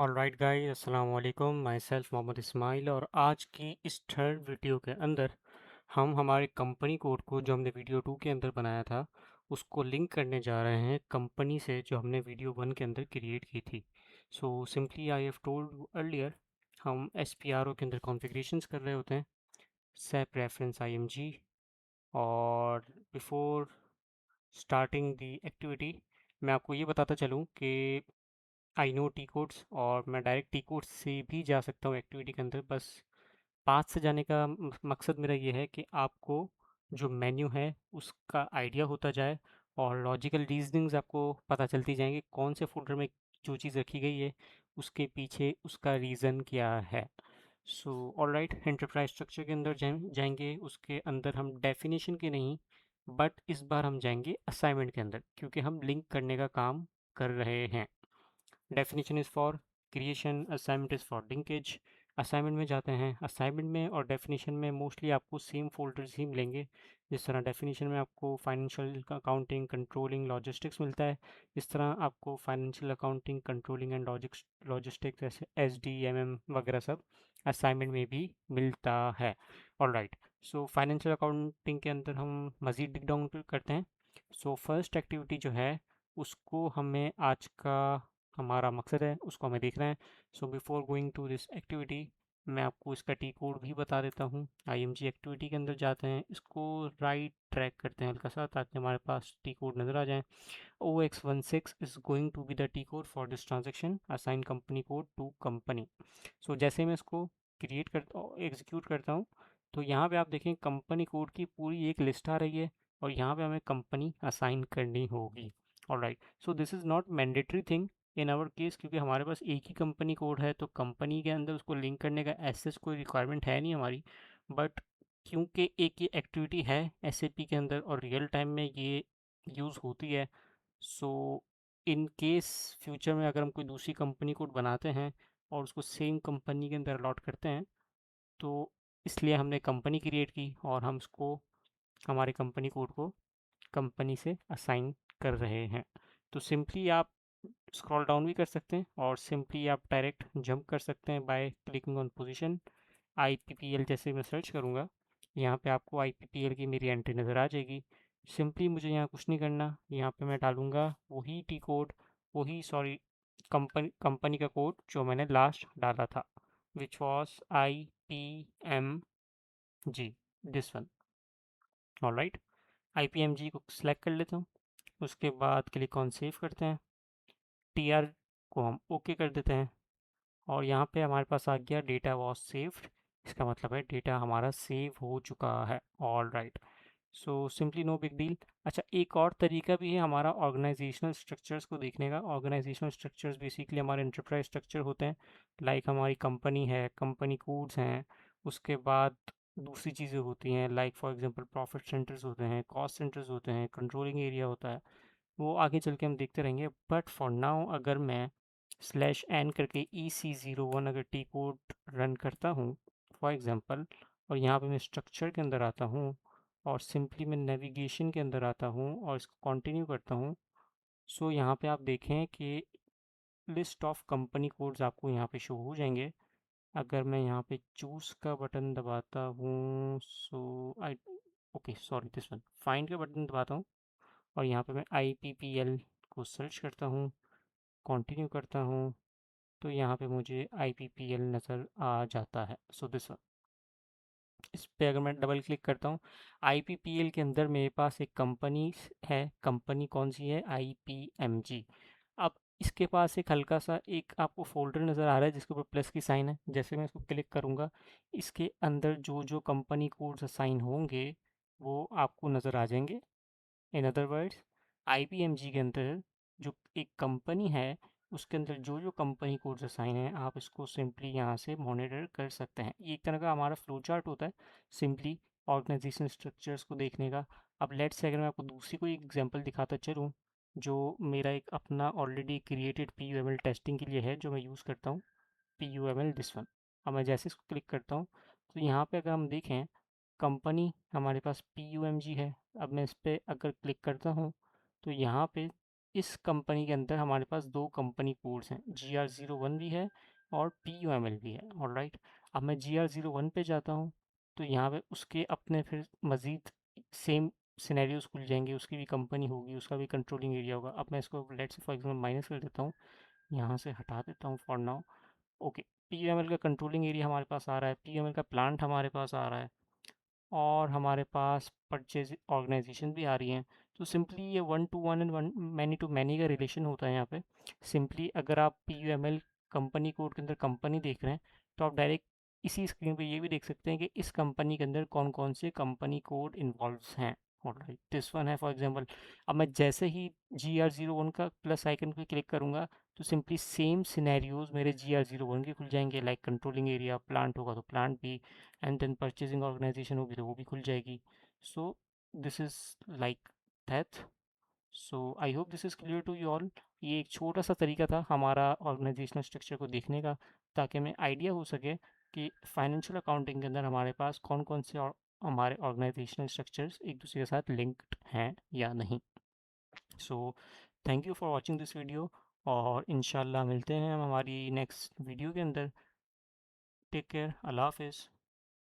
Alright guys, अस्सलाम वालेकुम। My self Mohammad Ismail, और आज की इस थर्ड वीडियो के अंदर हम हमारे कंपनी कोड को जो हमने वीडियो 2 के अंदर बनाया था उसको लिंक करने जा रहे हैं कंपनी से जो हमने वीडियो 1 के अंदर क्रिएट की थी। So simply I have told you earlier, हम SPRO के अंदर कॉन्फ़िगरेशंस कर रहे होते हैं, सेप रेफरेंस IMG। और बिफोर स्टार्टिंग द एक्टिविटी मैं आपको ये बताता चलूँ कि आई नो टी कोड्स, और मैं डायरेक्ट टी कोड्स से भी जा सकता हूँ एक्टिविटी के अंदर। बस पाथ से जाने का मकसद मेरा ये है कि आपको जो मेन्यू है उसका आइडिया होता जाए और लॉजिकल रीजनिंग्स आपको पता चलती जाएंगी, कौन से फोल्डर में जो चीज़ रखी गई है उसके पीछे उसका रीज़न क्या है। सो ऑलराइट, एंटरप्राइज स्ट्रक्चर के अंदर जाएंगे। उसके अंदर हम डेफिनेशन के नहीं, बट इस बार हम जाएंगे असाइनमेंट के अंदर, क्योंकि हम लिंक करने का काम कर रहे हैं। Definition is for creation, assignment is for linkage. Assignment में जाते हैं। असाइनमेंट में और डेफिनेशन में मोस्टली आपको सेम फोल्डर्स ही मिलेंगे। जिस तरह डेफिनेशन में आपको फाइनेंशियल अकाउंटिंग, कंट्रोलिंग, लॉजिस्टिक्स मिलता है, इस तरह आपको financial accounting, controlling and logistics जैसे SDMM वगैरह सब असाइनमेंट में भी मिलता है। ऑलराइट, सो फाइनेंशियल अकाउंटिंग के अंदर हम मज़ीद डिग डाउन करते हैं। सो फर्स्ट एक्टिविटी जो है उसको हमें आज का हमारा मकसद है उसको हमें देखना है। So before going to this activity मैं आपको इसका टी कोड भी बता देता हूँ। IMG एक्टिविटी के अंदर जाते हैं, इसको राइट ट्रैक करते हैं हल्का सा ताकि हमारे पास टी कोड नज़र आ जाए। OX16 is going to be the T code for this transaction, assign company code to company. So जैसे मैं इसको क्रिएट करता एग्जीक्यूट करता हूँ तो यहाँ पे आप देखें कंपनी कोड की पूरी एक लिस्ट आ रही है और यहाँ पे हमें कंपनी असाइन करनी होगी। Alright, so this is not mandatory thing in our case, क्योंकि हमारे पास एक ही कंपनी कोड है तो कंपनी के अंदर उसको लिंक करने का ऐसे कोई रिक्वायरमेंट है नहीं हमारी। बट क्योंकि एक ये एक्टिविटी है SAP के अंदर और रियल टाइम में ये यूज़ होती है, सो इन केस फ्यूचर में अगर हम कोई दूसरी कंपनी कोड बनाते हैं और उसको सेम कंपनी के अंदर अलॉट करते हैं, तो इसलिए हमने कंपनी क्रिएट की और हम उसको हमारे कंपनी कोड को कंपनी से असाइन कर रहे हैं। तो सिंपली आप स्क्रॉल डाउन भी कर सकते हैं और सिंपली आप डायरेक्ट जंप कर सकते हैं by clicking on position. IPPL जैसे मैं सर्च करूँगा, यहाँ पे आपको IPPL की मेरी एंट्री नज़र आ जाएगी। सिंपली मुझे यहाँ कुछ नहीं करना, यहाँ पे मैं डालूँगा वही टी कोड, वही सॉरी कंपनी का कोड जो मैंने लास्ट डाला था, which was IPMG, this one. Alright, IPMG को सिलेक्ट कर लेता हूँ। उसके बाद क्लिक ऑन सेव करते हैं। TR को हम ओके कर देते हैं और यहाँ पे हमारे पास आ गया डेटा वॉज सेव्ड। इसका मतलब है डेटा हमारा सेव हो चुका है। All right, so simply no big deal. अच्छा, एक और तरीका भी है हमारा ऑर्गेनाइजेशनल स्ट्रक्चर्स को देखने का। ऑर्गेनाइजेशनल स्ट्रक्चर्स बेसिकली हमारे एंटरप्राइज स्ट्रक्चर होते हैं। लाइक हमारी कंपनी है, कंपनी कोड्स हैं, उसके बाद दूसरी चीज़ें होती हैं like for example profit centres होते हैं, कॉस्ट सेंटर्स होते हैं, कंट्रोलिंग एरिया होता है। वो आगे चल के हम देखते रहेंगे, बट फॉर नाउ अगर मैं /n करके EC01 अगर टी कोड रन करता हूँ फॉर एग्जांपल, और यहाँ पे मैं स्ट्रक्चर के अंदर आता हूँ और सिंपली मैं नेविगेशन के अंदर आता हूँ और इसको कंटिन्यू करता हूँ, सो यहाँ पे आप देखें कि लिस्ट ऑफ कंपनी कोड्स आपको यहाँ पे शो हो जाएंगे। अगर मैं यहाँ पे चूज़ का बटन दबाता हूँ, so I okay sorry this one, find का बटन दबाता हूँ और यहाँ पे मैं IPPL को सर्च करता हूँ, कंटिन्यू करता हूँ, तो यहाँ पे मुझे IPPL नज़र आ जाता है। सो दिस वन, इस पे अगर मैं डबल क्लिक करता हूँ, IPPL के अंदर मेरे पास एक कंपनी है। कंपनी कौन सी है? IPMG। अब इसके पास एक हल्का सा एक आपको फोल्डर नज़र आ रहा है जिसके ऊपर प्लस की साइन है। जैसे मैं इसको क्लिक करूँगा, इसके अंदर जो जो कंपनी कोड्स असाइन होंगे वो आपको नज़र आ जाएंगे। इन अदर वर्ड्स, IPMG के अंदर जो एक कंपनी है उसके अंदर जो जो कंपनी कोड्स असाइन है आप इसको सिंपली यहाँ से मॉनिटर कर सकते हैं। ये एक तरह का हमारा फ्लो चार्ट होता है सिंपली ऑर्गेनाइजेशन स्ट्रक्चर्स को देखने का। अब लेट्स से अगर मैं आपको दूसरी कोई एग्जांपल दिखाता चलूँ, जो मेरा एक अपना ऑलरेडी क्रिएटेड PUML टेस्टिंग के लिए है जो मैं यूज़ करता हूँ, PUML दिस वन। अब मैं जैसे इसको क्लिक करता हूँ तो यहाँ पे अगर हम देखें कंपनी हमारे पास PUMG है। अब मैं इस पर अगर क्लिक करता हूँ तो यहाँ पे इस कंपनी के अंदर हमारे पास दो कंपनी कोड्स हैं, GR01 भी है और PUML भी है। ऑलराइट, अब मैं GR01 पे जाता हूँ तो यहाँ पे उसके अपने फिर मज़ीद सेम सिनेरियोज खुल जाएंगे, उसकी भी कंपनी होगी, उसका भी कंट्रोलिंग एरिया होगा। अब मैं इसको let's say for example minus कर देता हूँ, यहाँ से हटा देता हूँ फॉर नाउ। ओके, PUML का कंट्रोलिंग एरिया हमारे पास आ रहा है, PUML का प्लांट हमारे पास आ रहा है, और हमारे पास परचेज ऑर्गेनाइजेशन भी आ रही हैं। तो सिंपली ये one to one and one many to many का रिलेशन होता है यहाँ पे। सिंपली अगर आप PUML कंपनी कोड के अंदर कंपनी देख रहे हैं तो आप डायरेक्ट इसी स्क्रीन पे ये भी देख सकते हैं कि इस कंपनी के अंदर कौन कौन से कंपनी कोड इन्वॉल्व हैं। ऑलराइट, दिस वन है फॉर एग्जांपल। अब मैं जैसे ही GR01 का प्लस आइकन पे क्लिक करूँगा तो सिंपली सेम सिनेरियोज मेरे GR01 के खुल जाएंगे, लाइक कंट्रोलिंग एरिया, प्लांट होगा तो प्लांट भी, एंड देन परचेजिंग ऑर्गेनाइजेशन होगी तो वो भी खुल जाएगी। So this is like that. So I hope this is clear to you all. ये एक छोटा सा तरीका था हमारा ऑर्गेनाइजेशनल स्ट्रक्चर को देखने का, ताकि हमें आइडिया हो सके कि फाइनेंशियल अकाउंटिंग के अंदर हमारे पास कौन कौन से और हमारे ऑर्गेनाइजेशनल स्ट्रक्चर्स एक दूसरे के साथ लिंक्ड हैं या नहीं। So thank you for watching this video, और इंशाल्लाह मिलते हैं हम हमारी नेक्स्ट वीडियो के अंदर। टेक केयर, अल्लाह हाफिज़।